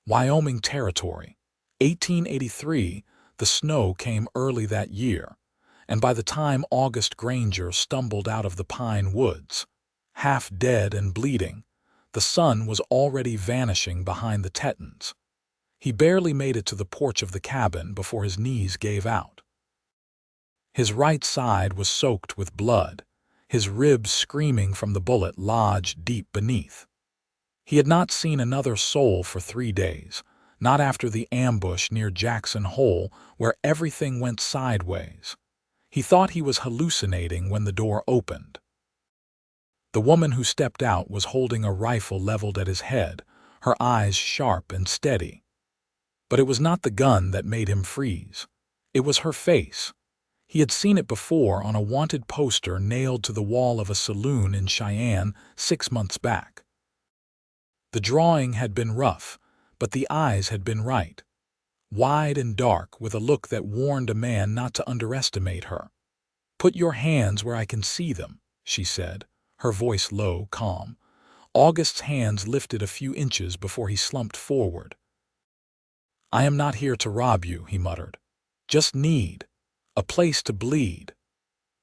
Wyoming Territory. 1883, the snow came early that year, and by the time August Granger stumbled out of the pine woods, half dead and bleeding, the sun was already vanishing behind the Tetons. He barely made it to the porch of the cabin before his knees gave out. His right side was soaked with blood, his ribs screaming from the bullet lodged deep beneath. He had not seen another soul for 3 days, not after the ambush near Jackson Hole where everything went sideways. He thought he was hallucinating when the door opened. The woman who stepped out was holding a rifle leveled at his head, her eyes sharp and steady. But it was not the gun that made him freeze. It was her face. He had seen it before on a wanted poster nailed to the wall of a saloon in Cheyenne 6 months back. The drawing had been rough, but the eyes had been right. Wide and dark, with a look that warned a man not to underestimate her. "Put your hands where I can see them," she said, her voice low, calm. August's hands lifted a few inches before he slumped forward. "I am not here to rob you," he muttered. "Just need a place to bleed."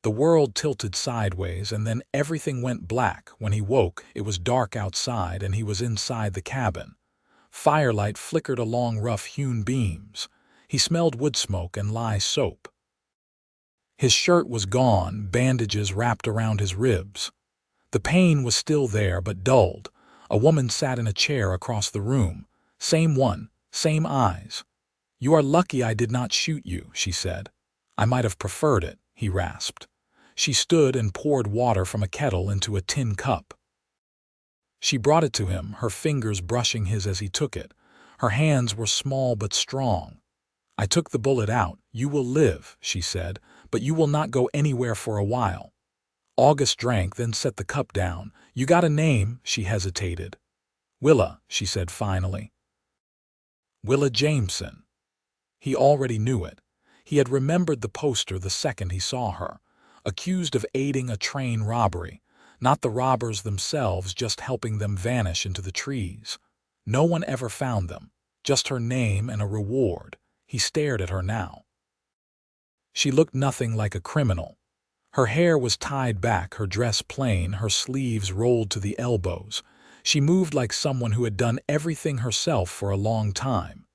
The world tilted sideways, and then everything went black. When he woke, it was dark outside, and he was inside the cabin. Firelight flickered along rough-hewn beams. He smelled wood smoke and lye soap. His shirt was gone, bandages wrapped around his ribs. The pain was still there, but dulled. A woman sat in a chair across the room. Same one, same eyes. "You are lucky I did not shoot you," she said. "I might have preferred it," he rasped. She stood and poured water from a kettle into a tin cup. She brought it to him, her fingers brushing his as he took it. Her hands were small but strong. "I took the bullet out. You will live," she said, "but you will not go anywhere for a while." August drank, then set the cup down. "You got a name?" She hesitated. "Willa," she said finally. "Willa Jameson." He already knew it. He had remembered the poster the second he saw her. Accused of aiding a train robbery. Not the robbers themselves, just helping them vanish into the trees. No one ever found them. Just her name and a reward. He stared at her now. She looked nothing like a criminal. Her hair was tied back, her dress plain, her sleeves rolled to the elbows. She moved like someone who had done everything herself for a long time.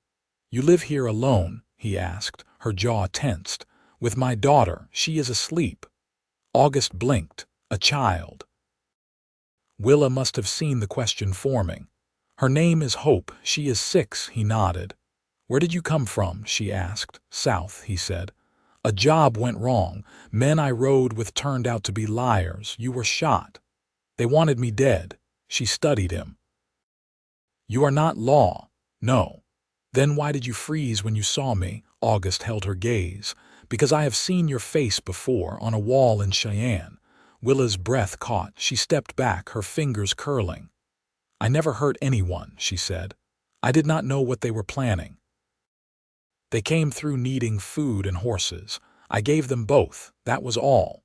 "You live here alone?" he asked, her jaw tensed. "With my daughter. She is asleep." August blinked. "A child." Willa must have seen the question forming. "Her name is Hope. She is 6, he nodded. "Where did you come from?" she asked. "South," he said. "A job went wrong. Men I rode with turned out to be liars. You were shot. They wanted me dead." She studied him. "You are not law." "No." "Then why did you freeze when you saw me?" August held her gaze. "Because I have seen your face before, on a wall in Cheyenne." Willa's breath caught. She stepped back, her fingers curling. "I never hurt anyone," she said. "I did not know what they were planning. They came through needing food and horses. I gave them both. That was all."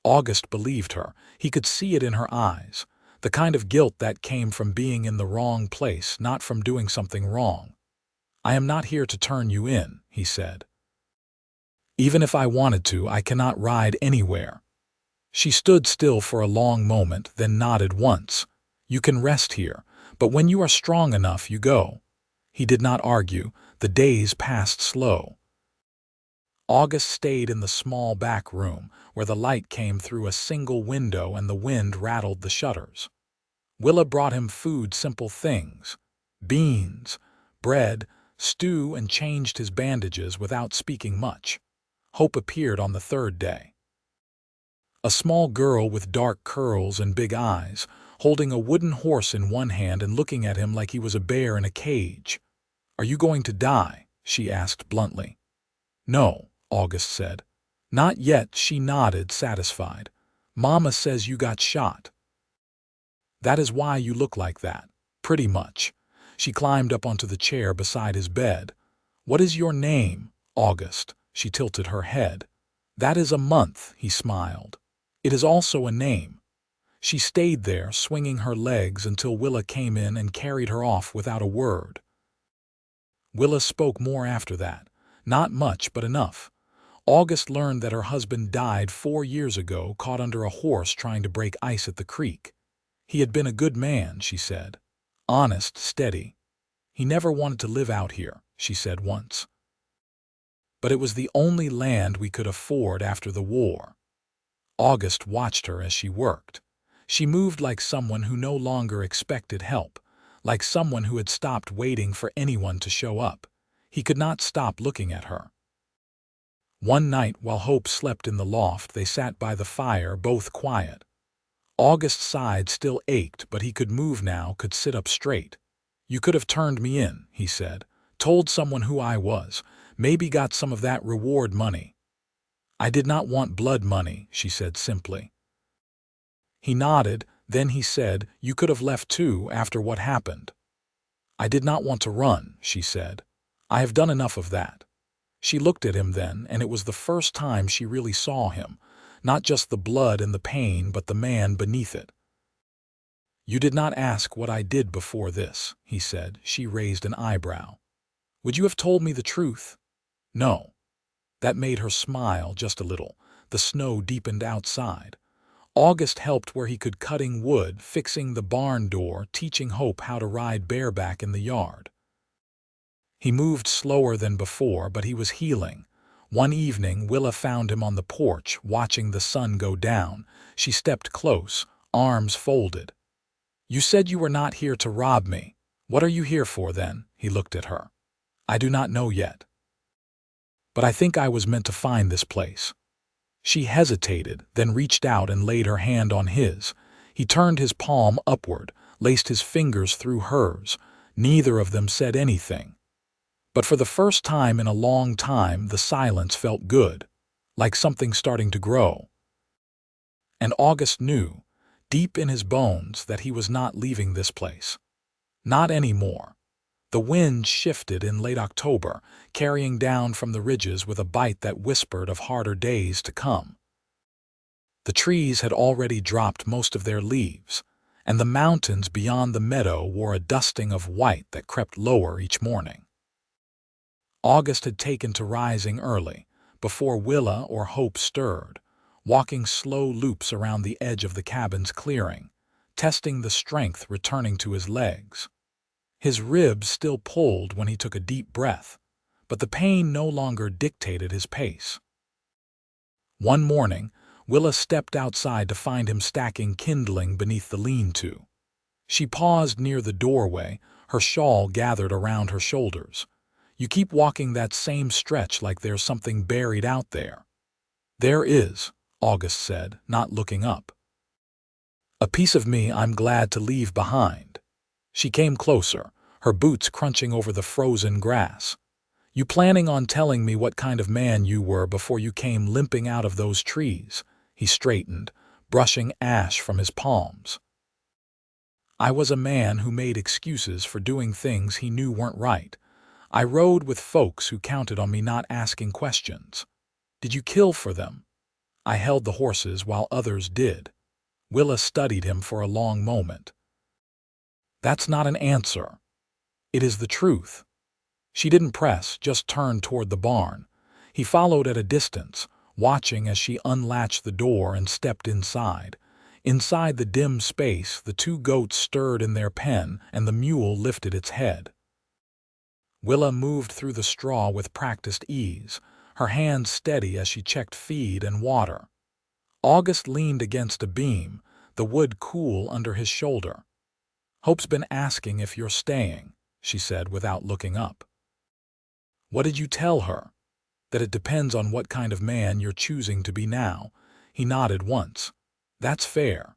August believed her. He could see it in her eyes. The kind of guilt that came from being in the wrong place, not from doing something wrong. "I am not here to turn you in," he said. "Even if I wanted to, I cannot ride anywhere." She stood still for a long moment, then nodded once. "You can rest here, but when you are strong enough, you go." He did not argue. The days passed slow. August stayed in the small back room, where the light came through a single window and the wind rattled the shutters. Willa brought him food, simple things. Beans, bread, stew, and changed his bandages without speaking much. Hope appeared on the 3rd day. A small girl with dark curls and big eyes, holding a wooden horse in one hand and looking at him like he was a bear in a cage. "Are you going to die?" she asked bluntly. "No," August said. "Not yet." She nodded, satisfied. "Mama says you got shot. That is why you look like that." "Pretty much." She climbed up onto the chair beside his bed. "What is your name?" "August." She tilted her head. "That is a month," he smiled. "It is also a name." She stayed there, swinging her legs until Willa came in and carried her off without a word. Willa spoke more after that. Not much, but enough. August learned that her husband died 4 years ago, caught under a horse trying to break ice at the creek. He had been a good man, she said. Honest, steady. He never wanted to live out here, she said once. But it was the only land we could afford after the war. August watched her as she worked. She moved like someone who no longer expected help, like someone who had stopped waiting for anyone to show up. He could not stop looking at her. One night, while Hope slept in the loft, they sat by the fire, both quiet. August's side still ached, but he could move now, could sit up straight. "You could have turned me in," he said, "told someone who I was, maybe got some of that reward money." "I did not want blood money," she said simply. He nodded, then he said, "You could have left too after what happened." "I did not want to run," she said. "I have done enough of that." She looked at him then, and it was the first time she really saw him, not just the blood and the pain, but the man beneath it. "You did not ask what I did before this," he said. She raised an eyebrow. "Would you have told me the truth?" "No." That made her smile just a little. The snow deepened outside. August helped where he could, cutting wood, fixing the barn door, teaching Hope how to ride bareback in the yard. He moved slower than before, but he was healing. One evening, Willa found him on the porch, watching the sun go down. She stepped close, arms folded. "You said you were not here to rob me. What are you here for then?" He looked at her. "I do not know yet. But I think I was meant to find this place." She hesitated, then reached out and laid her hand on his. He turned his palm upward, laced his fingers through hers. Neither of them said anything. But for the first time in a long time, the silence felt good, like something starting to grow. And August knew, deep in his bones, that he was not leaving this place. Not anymore. The wind shifted in late October, carrying down from the ridges with a bite that whispered of harder days to come. The trees had already dropped most of their leaves, and the mountains beyond the meadow wore a dusting of white that crept lower each morning. August had taken to rising early, before Willa or Hope stirred, walking slow loops around the edge of the cabin's clearing, testing the strength returning to his legs. His ribs still pulled when he took a deep breath, but the pain no longer dictated his pace. One morning, Willa stepped outside to find him stacking kindling beneath the lean-to. She paused near the doorway, her shawl gathered around her shoulders. "You keep walking that same stretch like there's something buried out there." "There is," August said, not looking up. "A piece of me I'm glad to leave behind." She came closer, her boots crunching over the frozen grass. "You planning on telling me what kind of man you were before you came limping out of those trees?" He straightened, brushing ash from his palms. "I was a man who made excuses for doing things he knew weren't right. I rode with folks who counted on me not asking questions. Did you kill for them?" "I held the horses while others did." Willa studied him for a long moment. "That's not an answer. It is the truth." She didn't press, just turned toward the barn. He followed at a distance, watching as she unlatched the door and stepped inside. Inside the dim space, the two goats stirred in their pen and the mule lifted its head. Willa moved through the straw with practiced ease, her hands steady as she checked feed and water. August leaned against a beam, the wood cool under his shoulder. "Hope's been asking if you're staying," she said without looking up. "What did you tell her?" "That it depends on what kind of man you're choosing to be now." He nodded once. "That's fair."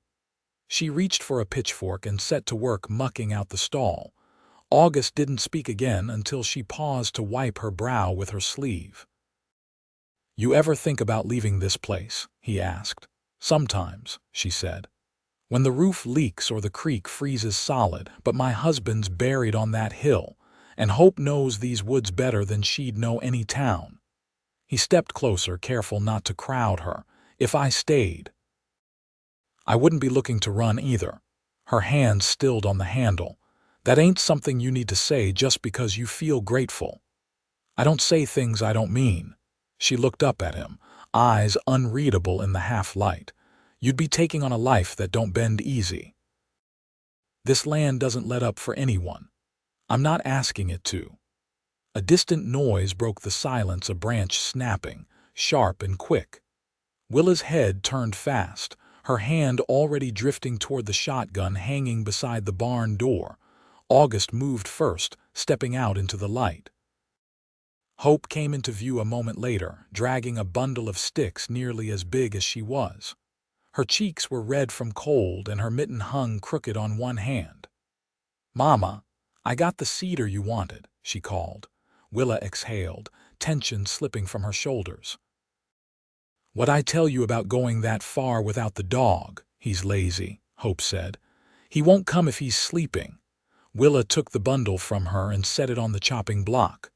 She reached for a pitchfork and set to work mucking out the stall. August didn't speak again until she paused to wipe her brow with her sleeve. "You ever think about leaving this place?" he asked. "Sometimes," she said. "When the roof leaks or the creek freezes solid, but my husband's buried on that hill, and Hope knows these woods better than she'd know any town." He stepped closer, careful not to crowd her. "If I stayed, I wouldn't be looking to run either." Her hand stilled on the handle. That ain't something you need to say just because you feel grateful. I don't say things I don't mean. She looked up at him, eyes unreadable in the half-light. You'd be taking on a life that don't bend easy. This land doesn't let up for anyone. I'm not asking it to. A distant noise broke the silence, a branch snapping, sharp and quick. Willa's head turned fast, her hand already drifting toward the shotgun hanging beside the barn door. August moved first, stepping out into the light. Hope came into view a moment later, dragging a bundle of sticks nearly as big as she was. Her cheeks were red from cold and her mitten hung crooked on one hand. "Mama, I got the cedar you wanted," she called. Willa exhaled, tension slipping from her shoulders. "What'd I tell you about going that far without the dog? He's lazy," Hope said. "He won't come if he's sleeping." Willa took the bundle from her and set it on the chopping block.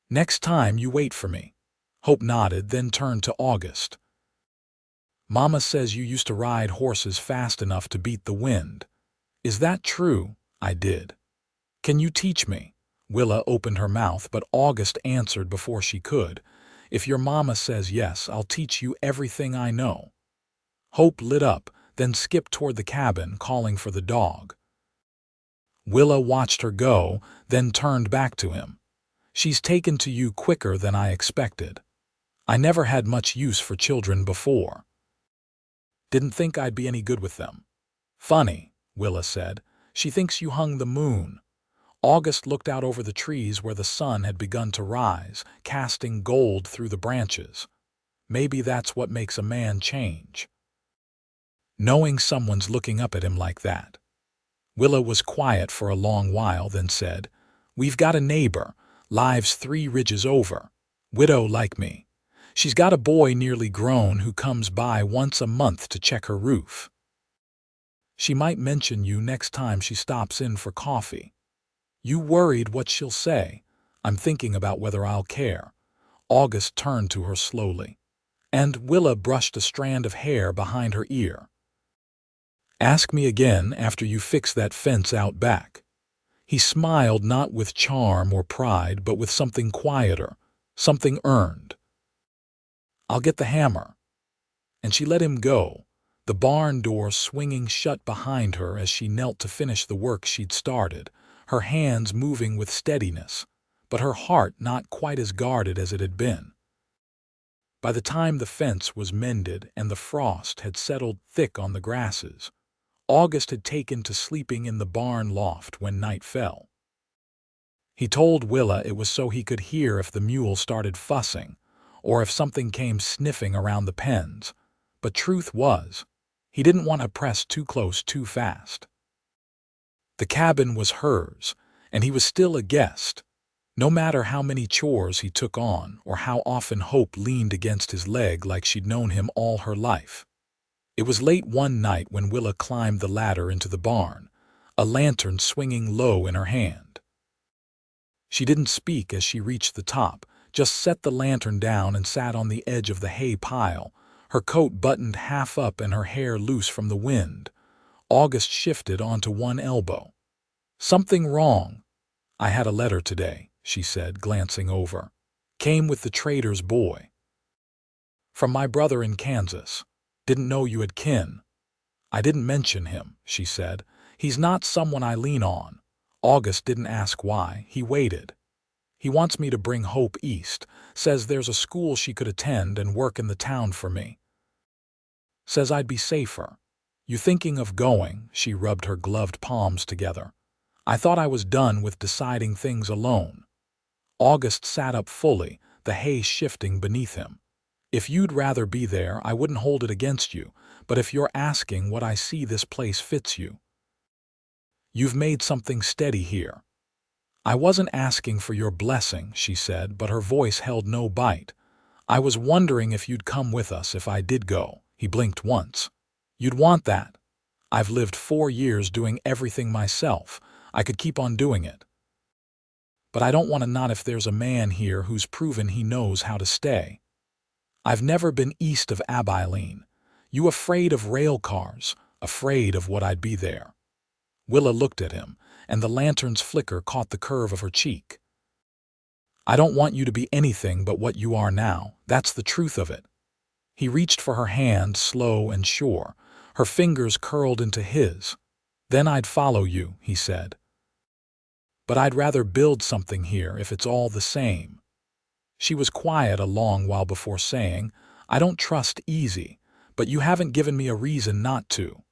"Next time you wait for me." Hope nodded, then turned to August. "Mama says you used to ride horses fast enough to beat the wind. Is that true?" "I did." "Can you teach me?" Willa opened her mouth, but August answered before she could. "If your mama says yes, I'll teach you everything I know." Hope lit up, then skipped toward the cabin, calling for the dog. Willa watched her go, then turned back to him. "She's taken to you quicker than I expected. I never had much use for children before. Didn't think I'd be any good with them." "Funny," Willa said. "She thinks you hung the moon." August looked out over the trees where the sun had begun to rise, casting gold through the branches. Maybe that's what makes a man change. Knowing someone's looking up at him like that. Willa was quiet for a long while, then said, "We've got a neighbor, lives 3 ridges over. Widow like me. She's got a boy nearly grown who comes by once a month to check her roof. She might mention you next time she stops in for coffee. You worried what she'll say? I'm thinking about whether I'll care." August turned to her slowly, and Willa brushed a strand of hair behind her ear. "Ask me again after you fix that fence out back." He smiled, not with charm or pride, but with something quieter, something earned. "I'll get the hammer." And she let him go, the barn door swinging shut behind her as she knelt to finish the work she'd started, her hands moving with steadiness, but her heart not quite as guarded as it had been. By the time the fence was mended and the frost had settled thick on the grasses, August had taken to sleeping in the barn loft when night fell. He told Willa it was so he could hear if the mule started fussing, or if something came sniffing around the pens, but truth was, he didn't want to press too close too fast. The cabin was hers, and he was still a guest, no matter how many chores he took on or how often Hope leaned against his leg like she'd known him all her life. It was late one night when Willa climbed the ladder into the barn, a lantern swinging low in her hand. She didn't speak as she reached the top, just set the lantern down and sat on the edge of the hay pile, her coat buttoned half up and her hair loose from the wind. August shifted onto one elbow. "Something wrong?" "I had a letter today," she said, glancing over. "Came with the trader's boy. From my brother in Kansas. Didn't know you had kin." "I didn't mention him," she said. "He's not someone I lean on." August didn't ask why. He waited. "He wants me to bring Hope east. Says there's a school she could attend and work in the town for me. Says I'd be safer. You thinking of going?" She rubbed her gloved palms together. "I thought I was done with deciding things alone." August sat up fully, the hay shifting beneath him. "If you'd rather be there, I wouldn't hold it against you, but if you're asking what I see this place fits you. You've made something steady here." "I wasn't asking for your blessing," she said, but her voice held no bite. "I was wondering if you'd come with us if I did go." He blinked once. "You'd want that. I've lived 4 years doing everything myself. I could keep on doing it. But I don't want to not if there's a man here who's proven he knows how to stay. I've never been east of Abilene. You afraid of rail cars, afraid of what I'd be there." Willa looked at him, and the lantern's flicker caught the curve of her cheek. "I don't want you to be anything but what you are now. That's the truth of it." He reached for her hand, slow and sure, her fingers curled into his. "Then I'd follow you," he said. "But I'd rather build something here if it's all the same." She was quiet a long while before saying, "I don't trust easy, but you haven't given me a reason not to."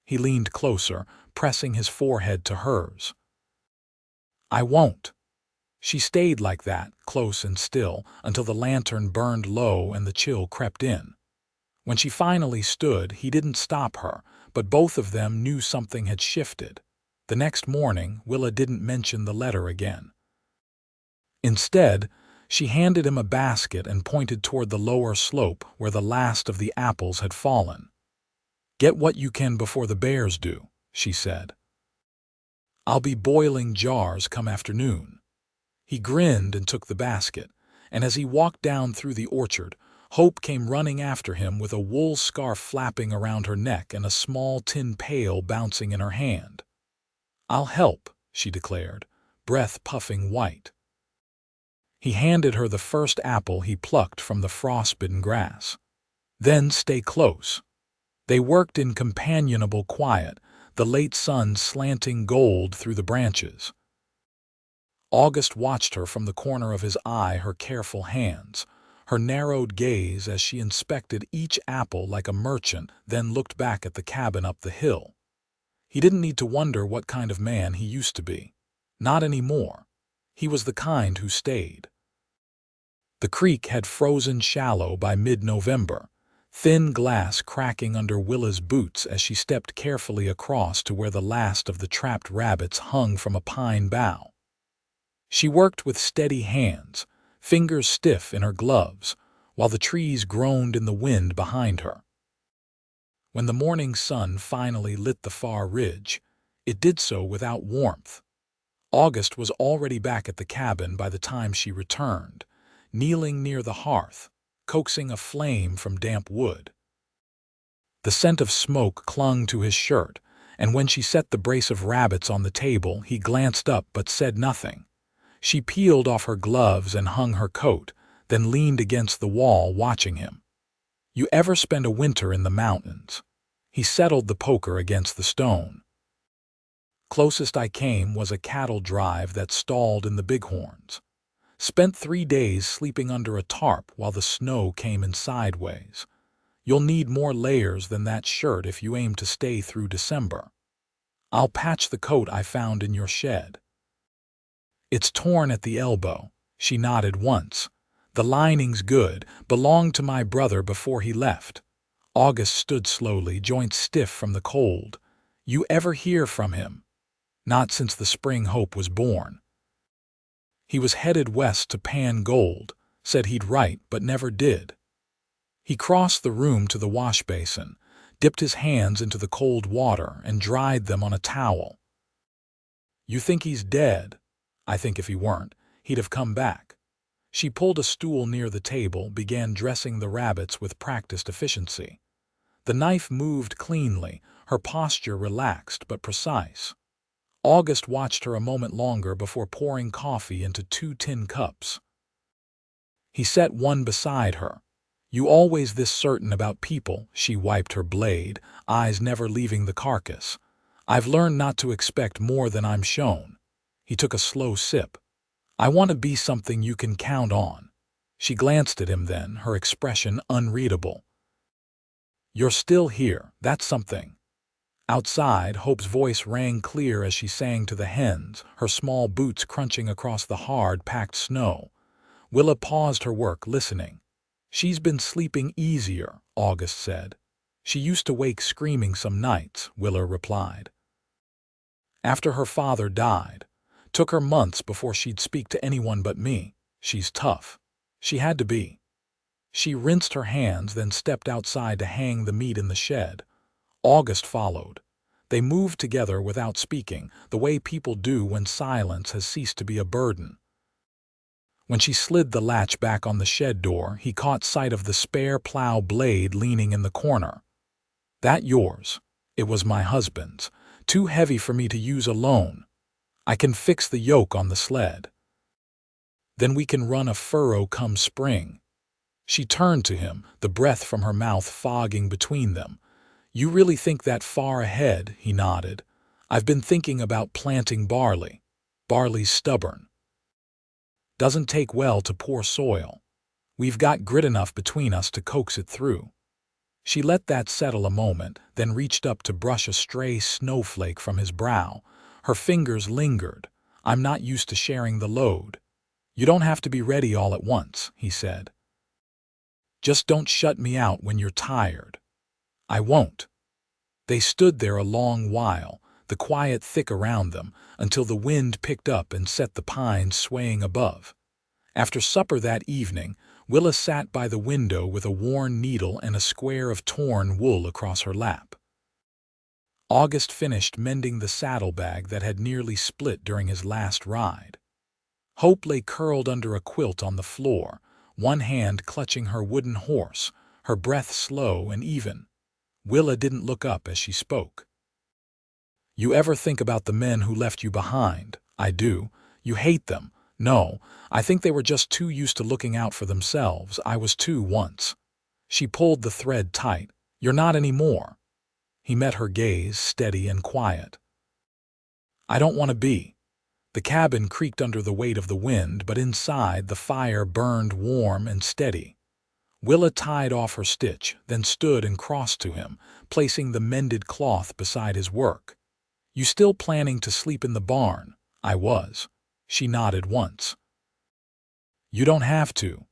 He leaned closer, pressing his forehead to hers. "I won't." She stayed like that, close and still, until the lantern burned low and the chill crept in. When she finally stood, he didn't stop her, but both of them knew something had shifted. The next morning, Willa didn't mention the letter again. Instead, she handed him a basket and pointed toward the lower slope where the last of the apples had fallen. "Get what you can before the bears do," she said. "I'll be boiling jars come afternoon." He grinned and took the basket, and as he walked down through the orchard, Hope came running after him with a wool scarf flapping around her neck and a small tin pail bouncing in her hand. "I'll help," she declared, breath puffing white. He handed her the first apple he plucked from the frost-bitten grass. "Then stay close." They worked in companionable quiet, the late sun slanting gold through the branches. August watched her from the corner of his eye, her careful hands, her narrowed gaze as she inspected each apple like a merchant, then looked back at the cabin up the hill. He didn't need to wonder what kind of man he used to be. Not anymore. He was the kind who stayed. The creek had frozen shallow by mid-November, thin glass cracking under Willa's boots as she stepped carefully across to where the last of the trapped rabbits hung from a pine bough. She worked with steady hands, fingers stiff in her gloves, while the trees groaned in the wind behind her. When the morning sun finally lit the far ridge, it did so without warmth. August was already back at the cabin by the time she returned, kneeling near the hearth, coaxing a flame from damp wood. The scent of smoke clung to his shirt, and when she set the brace of rabbits on the table, he glanced up but said nothing. She peeled off her gloves and hung her coat, then leaned against the wall watching him. "You ever spend a winter in the mountains?" He settled the poker against the stone. "Closest I came was a cattle drive that stalled in the Bighorns. Spent 3 days sleeping under a tarp while the snow came in sideways. You'll need more layers than that shirt if you aim to stay through December. I'll patch the coat I found in your shed." "It's torn at the elbow." She nodded once. "The lining's good, belonged to my brother before he left." August stood slowly, joints stiff from the cold. "You ever hear from him?" "Not since the spring Hope was born." "He was headed west to pan gold, said he'd write, but never did." He crossed the room to the wash basin, dipped his hands into the cold water, and dried them on a towel. "You think he's dead?" "I think if he weren't, he'd have come back." She pulled a stool near the table, began dressing the rabbits with practiced efficiency. The knife moved cleanly, her posture relaxed but precise. August watched her a moment longer before pouring coffee into 2 tin cups. He set one beside her. "You always this certain about people?" She wiped her blade, eyes never leaving the carcass. "I've learned not to expect more than I'm shown." He took a slow sip. "I want to be something you can count on." She glanced at him then, her expression unreadable. "You're still here, that's something." Outside, Hope's voice rang clear as she sang to the hens, her small boots crunching across the hard, packed snow. Willa paused her work, listening. "She's been sleeping easier," August said. "She used to wake screaming some nights," Willa replied. "After her father died. Took her months before she'd speak to anyone but me. She's tough. She had to be." She rinsed her hands, then stepped outside to hang the meat in the shed. August followed. They moved together without speaking, the way people do when silence has ceased to be a burden. When she slid the latch back on the shed door, he caught sight of the spare plow blade leaning in the corner. "That yours?" "It was my husband's. Too heavy for me to use alone." I can fix the yoke on the sled. Then we can run a furrow come spring." She turned to him, the breath from her mouth fogging between them. "You really think that far ahead?" He nodded. "I've been thinking about planting barley. Barley's stubborn. Doesn't take well to poor soil. We've got grit enough between us to coax it through." She let that settle a moment, then reached up to brush a stray snowflake from his brow. Her fingers lingered. "I'm not used to sharing the load." "You don't have to be ready all at once," he said. "Just don't shut me out when you're tired." "I won't." They stood there a long while, the quiet thick around them, until the wind picked up and set the pines swaying above. After supper that evening, Willa sat by the window with a worn needle and a square of torn wool across her lap. August finished mending the saddlebag that had nearly split during his last ride. Hope lay curled under a quilt on the floor, one hand clutching her wooden horse, her breath slow and even. Willa didn't look up as she spoke. "You ever think about the men who left you behind?" "I do." "You hate them?" "No, I think they were just too used to looking out for themselves. I was too once." She pulled the thread tight. "You're not anymore." He met her gaze, steady and quiet. "I don't want to be." The cabin creaked under the weight of the wind, but inside the fire burned warm and steady. Willa tied off her stitch, then stood and crossed to him, placing the mended cloth beside his work. "You still planning to sleep in the barn?" "I was." She nodded once. "You don't have to."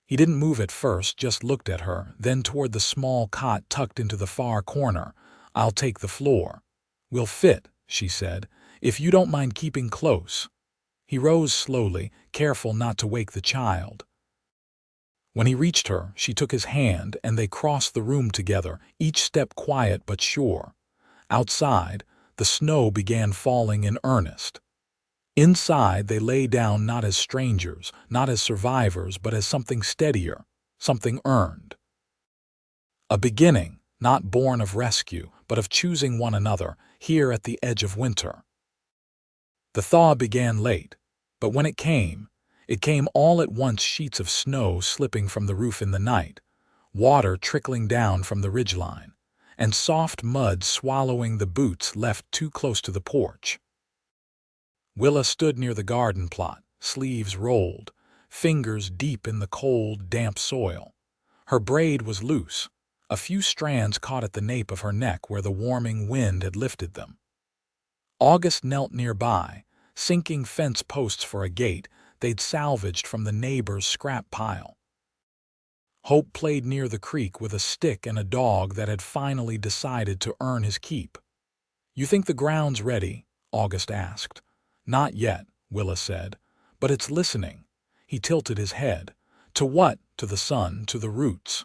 He didn't move at first, just looked at her, then toward the small cot tucked into the far corner. "I'll take the floor." "We'll fit," she said, "if you don't mind keeping close." He rose slowly, careful not to wake the child. When he reached her, she took his hand and they crossed the room together, each step quiet but sure. Outside, the snow began falling in earnest. Inside, they lay down not as strangers, not as survivors, but as something steadier, something earned. A beginning, not born of rescue, but of choosing one another, here at the edge of winter. The thaw began late, but when it came all at once, sheets of snow slipping from the roof in the night, water trickling down from the ridgeline, and soft mud swallowing the boots left too close to the porch. Willa stood near the garden plot, sleeves rolled, fingers deep in the cold, damp soil. Her braid was loose, a few strands caught at the nape of her neck where the warming wind had lifted them. August knelt nearby, sinking fence posts for a gate they'd salvaged from the neighbor's scrap pile. Hope played near the creek with a stick and a dog that had finally decided to earn his keep. "You think the ground's ready?" August asked. "Not yet," Willa said, "but it's listening." He tilted his head. "To what?" "To the sun, to the roots."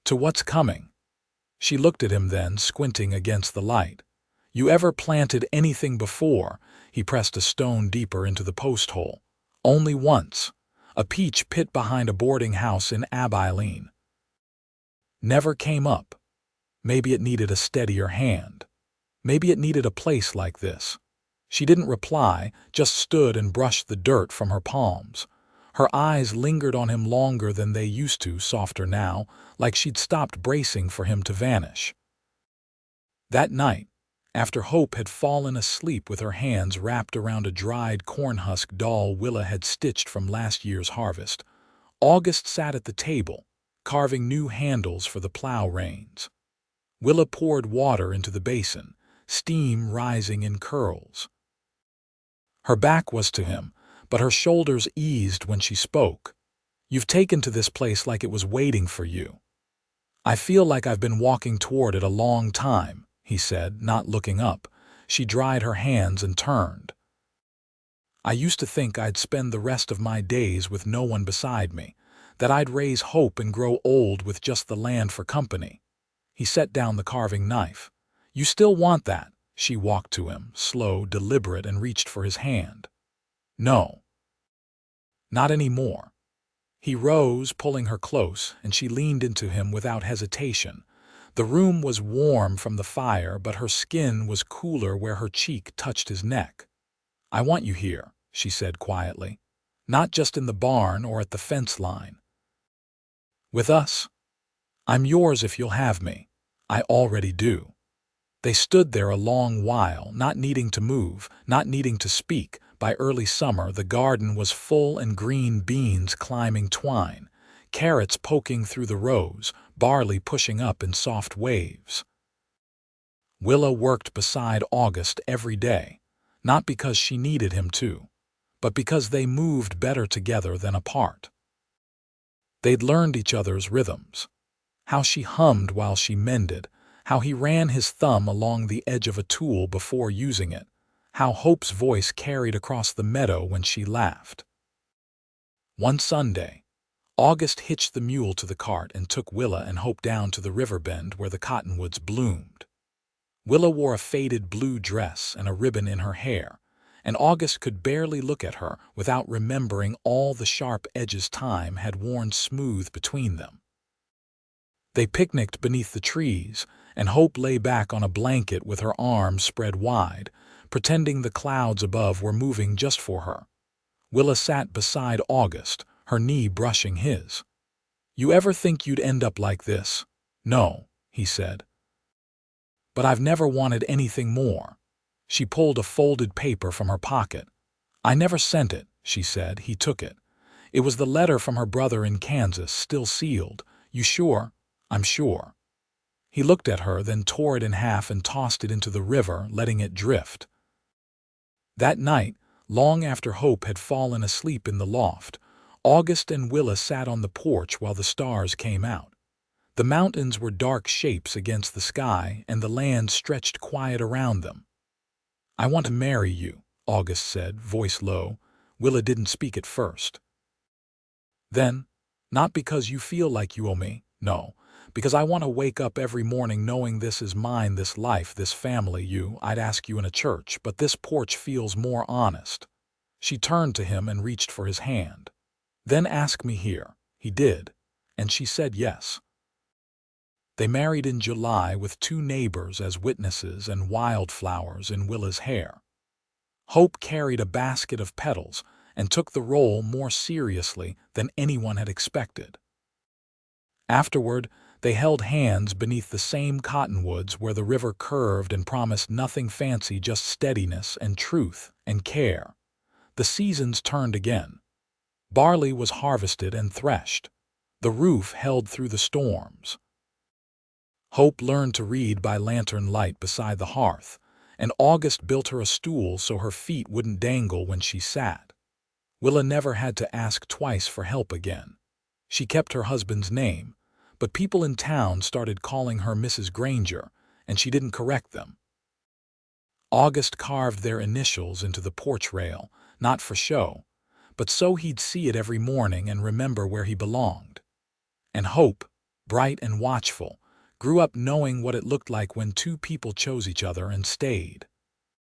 "To what's coming?" She looked at him then, squinting against the light. "You ever planted anything before?" He pressed a stone deeper into the post hole. "Only once. A peach pit behind a boarding house in Abilene. Never came up. Maybe it needed a steadier hand. Maybe it needed a place like this." She didn't reply, just stood and brushed the dirt from her palms. Her eyes lingered on him longer than they used to, softer now, like she'd stopped bracing for him to vanish. That night, after Hope had fallen asleep with her hands wrapped around a dried cornhusk doll Willa had stitched from last year's harvest, August sat at the table, carving new handles for the plow reins. Willa poured water into the basin, steam rising in curls. Her back was to him, but her shoulders eased when she spoke. "You've taken to this place like it was waiting for you." "I feel like I've been walking toward it a long time," he said, not looking up. She dried her hands and turned. "I used to think I'd spend the rest of my days with no one beside me, that I'd raise Hope and grow old with just the land for company." He set down the carving knife. "You still want that?" She walked to him, slow, deliberate, and reached for his hand. "No. Not anymore." He rose, pulling her close, and she leaned into him without hesitation. The room was warm from the fire, but her skin was cooler where her cheek touched his neck. "I want you here," she said quietly. "Not just in the barn or at the fence line. With us. I'm yours if you'll have me. I already do." They stood there a long while, not needing to move, not needing to speak. By early summer, the garden was full and green beans climbing twine, carrots poking through the rows, barley pushing up in soft waves. Willa worked beside August every day, not because she needed him to, but because they moved better together than apart. They'd learned each other's rhythms, how she hummed while she mended, how he ran his thumb along the edge of a tool before using it, how Hope's voice carried across the meadow when she laughed. One Sunday, August hitched the mule to the cart and took Willa and Hope down to the river bend where the cottonwoods bloomed. Willa wore a faded blue dress and a ribbon in her hair, and August could barely look at her without remembering all the sharp edges time had worn smooth between them. They picnicked beneath the trees, and Hope lay back on a blanket with her arms spread wide, pretending the clouds above were moving just for her. Willa sat beside August, her knee brushing his. "You ever think you'd end up like this?" "No," he said. "But I've never wanted anything more." She pulled a folded paper from her pocket. "I never sent it," she said. He took it. It was the letter from her brother in Kansas, still sealed. "You sure?" "I'm sure." He looked at her, then tore it in half and tossed it into the river, letting it drift. That night, long after Hope had fallen asleep in the loft, August and Willa sat on the porch while the stars came out. The mountains were dark shapes against the sky, and the land stretched quiet around them. "I want to marry you," August said, voice low. Willa didn't speak at first. "Then, not because you feel like you owe me, no, because I want to wake up every morning knowing this is mine, this life, this family. I'd ask you in a church, but this porch feels more honest." She turned to him and reached for his hand. "Then ask me here." He did, and she said yes. They married in July with 2 neighbors as witnesses and wildflowers in Willa's hair. Hope carried a basket of petals and took the role more seriously than anyone had expected. Afterward, they held hands beneath the same cottonwoods where the river curved and promised nothing fancy, just steadiness and truth and care. The seasons turned again. Barley was harvested and threshed. The roof held through the storms. Hope learned to read by lantern light beside the hearth, and August built her a stool so her feet wouldn't dangle when she sat. Willa never had to ask twice for help again. She kept her husband's name, but people in town started calling her Mrs. Granger, and she didn't correct them. August carved their initials into the porch rail, not for show, but so he'd see it every morning and remember where he belonged. And Hope, bright and watchful, grew up knowing what it looked like when 2 people chose each other and stayed.